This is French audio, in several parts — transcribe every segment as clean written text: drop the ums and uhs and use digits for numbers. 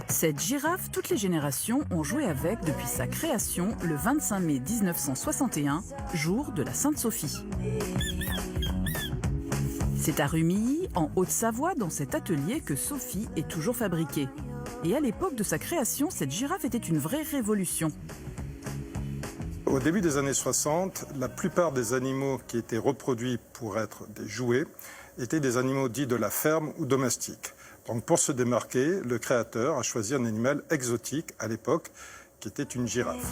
Cette girafe, toutes les générations ont joué avec depuis sa création le 25 mai 1961, jour de la Sainte-Sophie. C'est à Rumilly, en Haute-Savoie, dans cet atelier que Sophie est toujours fabriquée. Et à l'époque de sa création, cette girafe était une vraie révolution. Au début des années 60, la plupart des animaux qui étaient reproduits pour être des jouets étaient des animaux dits de la ferme ou domestiques. Donc pour se démarquer, le créateur a choisi un animal exotique à l'époque, qui était une girafe.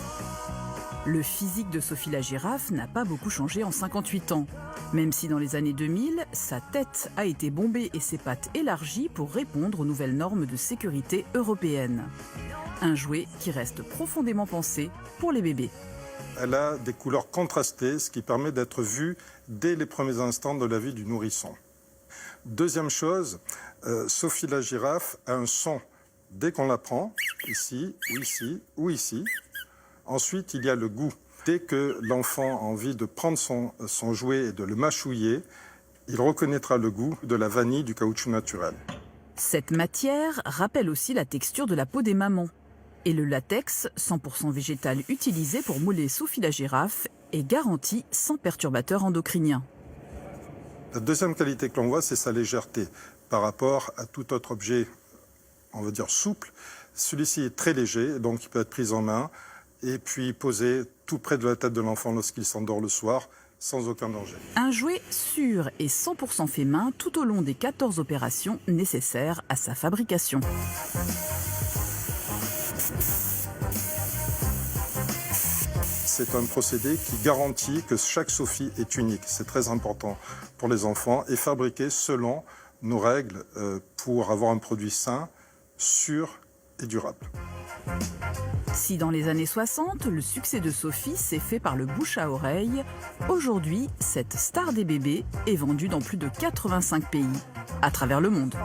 Le physique de Sophie la girafe n'a pas beaucoup changé en 58 ans. Même si dans les années 2000, sa tête a été bombée et ses pattes élargies pour répondre aux nouvelles normes de sécurité européennes. Un jouet qui reste profondément pensé pour les bébés. Elle a des couleurs contrastées, ce qui permet d'être vue dès les premiers instants de la vie du nourrisson. Deuxième chose, Sophie la girafe a un son dès qu'on la prend, ici, ou ici, ou ici. Ensuite, il y a le goût. Dès que l'enfant a envie de prendre son jouet et de le mâchouiller, il reconnaîtra le goût de la vanille du caoutchouc naturel. Cette matière rappelle aussi la texture de la peau des mamans. Et le latex, 100% végétal utilisé pour mouler Sophie la girafe, est garanti sans perturbateur endocrinien. La deuxième qualité que l'on voit, c'est sa légèreté. Par rapport à tout autre objet, on va dire souple, celui-ci est très léger, donc il peut être pris en main et puis posé tout près de la tête de l'enfant lorsqu'il s'endort le soir, sans aucun danger. Un jouet sûr et 100% fait main tout au long des 14 opérations nécessaires à sa fabrication. C'est un procédé qui garantit que chaque Sophie est unique. C'est très important pour les enfants et fabriqué selon nos règles pour avoir un produit sain, sûr et durable. Si dans les années 60, le succès de Sophie s'est fait par le bouche à oreille, aujourd'hui, cette star des bébés est vendue dans plus de 85 pays à travers le monde.